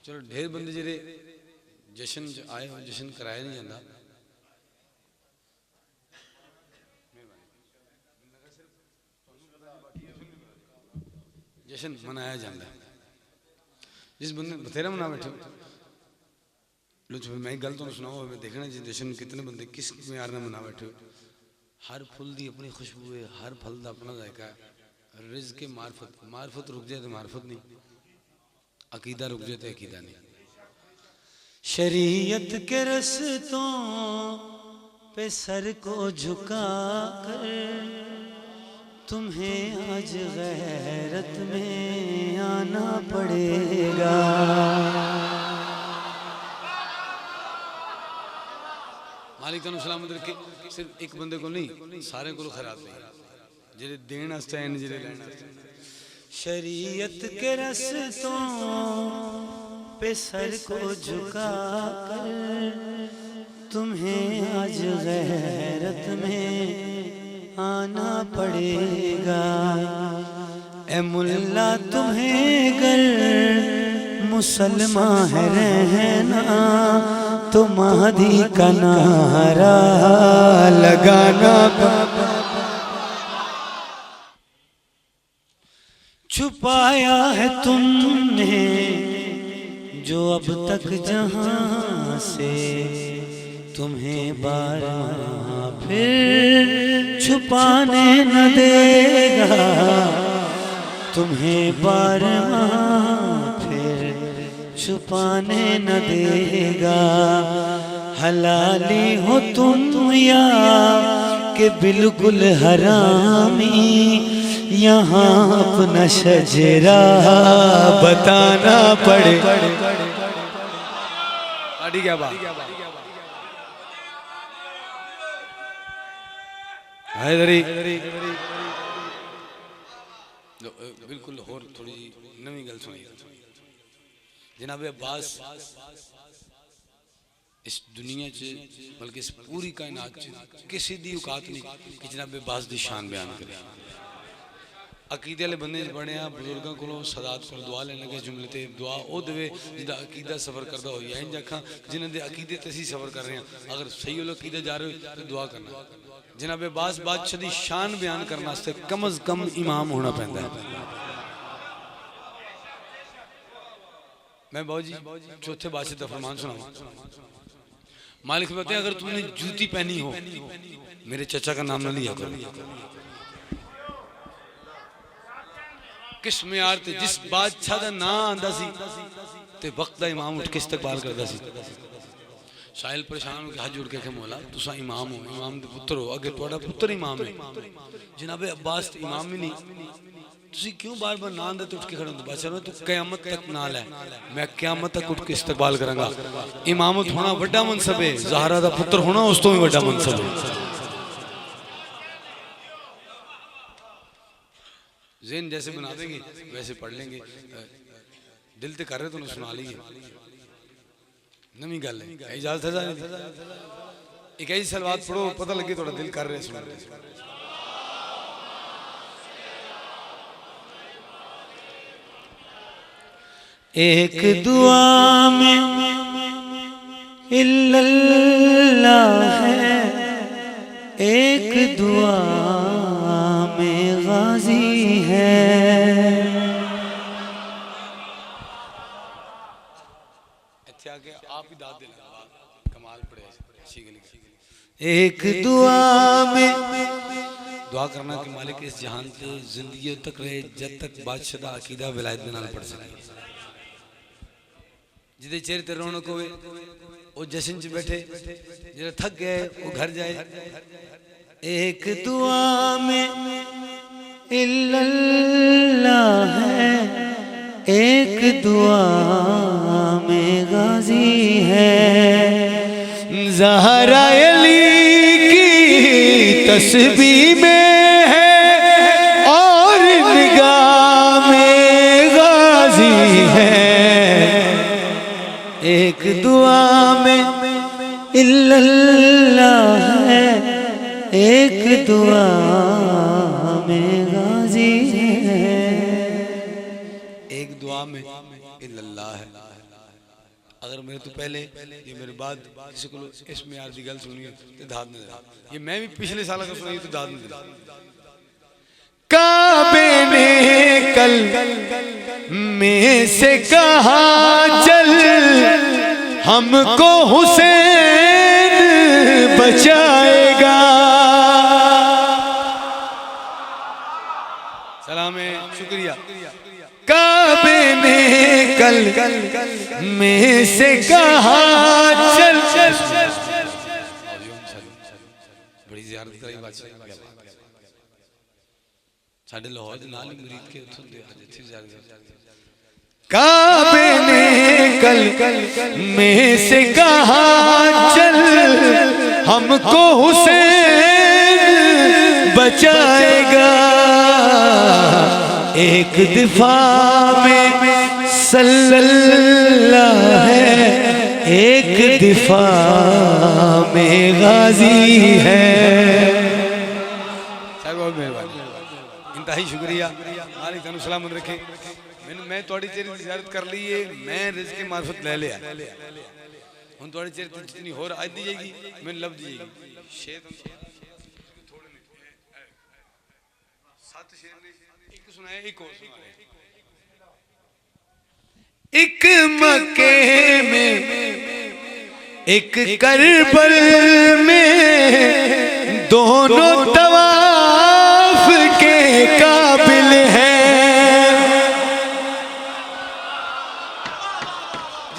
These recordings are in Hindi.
चलो ढेर बंदे जेरे जश्न आए हो, जश्न कराया नहीं जाता। जश्न मनाया जाता है जिस बंदे बथेरा मना बैठे हो। लो मैं गल तो सुनाओ, मैं देखना जी जश्न कितने बंदे किस म्यार ने मना बैठे हो। हर फुल दी अपनी खुशबू है, हर फल का अपना जायका है। रिज़्क़ के मार्फत रुक जाए तो मार्फत नहीं, अकीदा रुक जाए तो अकीदा नहीं। शरीयत के रस्तों पे सर को झुका कर तुम्हें आज गैरत में आना पड़ेगा। मालिक तनु सलामत रखे। सिर्फ एक बंदे को नहीं, सारे को खैरात नहीं, जिन्हें देन आस्ते हैं जिन्हें लेना आस्ते। शरीयत के रस्तों पे सर को झुका कर तुम्हें आज गैरत में आना पड़ेगा। ए मुल्ला तुम्हें गर मुसलमान है रहना तो महदी का नारा लगाना। छुपाया है तुमने जो अब तक जहां से तुम्हें बारहा फिर छुपाने न देगा। तुम्हें बारहा फिर छुपाने न देगा। हलाली हो तुम या कि बिल्कुल हरामी, यहाँ अपना शजरा बताना पड़े। क्या बात बिल्कुल होर थोड़ी नवी गल सुनी। जनाब अब्बास इस दुनिया च बल्कि इस पूरी कायनात च किसी दी औकात नहीं कि जनाब अब्बास दी शान बयान करे। अकीदे वाले बंदे बने आ बुजुर्गों को सदात को दुआ लेने लगे। जुमले ते दुआ ओ देवे जिदा अकीदा सफर करता हो या इंज आखा जिन्हां दे अकीदे ते असीं सफर कर रहे हैं। अगर सही वाला अकीदा जा रहे हो तो दुआ करना। जनाब अब्बास बादशाह दी शान बयान करने वास्ते कम अज कम इमाम होना पैंदा है। मैं बाबू जी चौथे बादशाह दा फरमान सुनाऊं। मालिक बताए अगर तुमने जूती पहनी हो मेरे चचा का नाम ना लिया करो। किस म्यार ते जिस बादशाह दा नाम आंदा सी ते वक्त दा इमाम उठ के इस्तकबाल करदा सी। साहिल परेशान हो के हाथ जोड़ के कहे मौला तुसा इमाम हो, इमाम दे पुत्र हो, अगे तुहाडा पुत्र इमाम है। जनाबे अब्बास इमाम ही नहीं, तुसी क्यों बार बार नाम दे उठ के खड़े हो। बादशाह तू क़यामत तक ना ले, मैं क़यामत तक उठ के इस्तकबाल करांगा। इमामत होना बड़ा मनसब है, ज़हरा दा पुत्र होना उस तो भी बड़ा मनसब है। ज़हन जैसे बना देंगे वैसे पढ़ लेंगे। दिल ते कर रहे तो सुना लीजिए। नवी गल है, इजाजत है। एक ऐसी सलवात पढ़ो पता लगे थोड़ा दिल कर रहे सुन रहे। एक दुआ में इल्लल्लाह है, एक दुआ में गाजी है। आप ही दाद दे कमाल पड़े। एक दुआ में दुआ करना कि मालिक इस जहान से जिंदगी तक रहे जब तक बादशाह अकीदा विलायत में ना पड़ सके। जिदे चेहरे ते रौनक होवे वो जश्न च बैठे, जो थक गए वो घर जाए। एक दुआ में इल्लल्लाह है, एक दुआ में गाजी है। ज़हरा अली की तस्बीह में है और निगाह में गाजी है। एक दुआ में इल्लल्लाह है, एक दुआ में गाजी है। एक दुआ में इल्लल्लाह है, अगर मेरे तो पहले ये मेरे बाद किसी को इसमें यार दी गल सुनी तो दाद नहीं दे, ये मैं भी पिछले साल का सुनी तो दाद नहीं दे। काबे ने कल में से कहा चल हमको हुसैन बचाएगा। सलाम है, शुक्रिया। काबे ने कल में से कहा चल, बड़ी ज़ियारत करी बादशाह साढ़े लाहौर दे नाल मुरीद के उत्थों दे आज इत्थे ज़ियारत। काबे ने कल में से कहा चल हमको हुसैन बचाएगा। एक दिफा में सल्लल्लाह है, एक दिफा में गाजी है। सर बहुत मेहरबानी, इंतहाई शुक्रिया। मालिक तनु सलामत रखे। मैं थोड़ी चेरी की ज़ियारत कर ली है, मैं रिज़्क़ की मार्फत ले लिया। हम थोड़ी चेरी जितनी हो आज दी जाएगी मैंने लब दी जाएगी। शेर सात शेर ने एक सुनाया, एक और सुनाया। एक मक्के में एक करबल में दोनों तवाफ के काबिल हैं।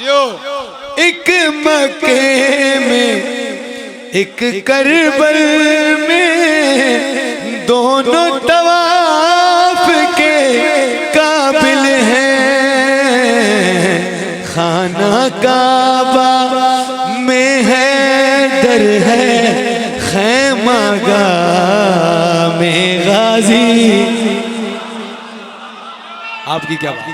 जो एक मक्के में एक करबल में दोनों तवाफ के काबिल हैं। खाना काबा में है दर है, खैमागा में गाजी। आपकी क्या बात?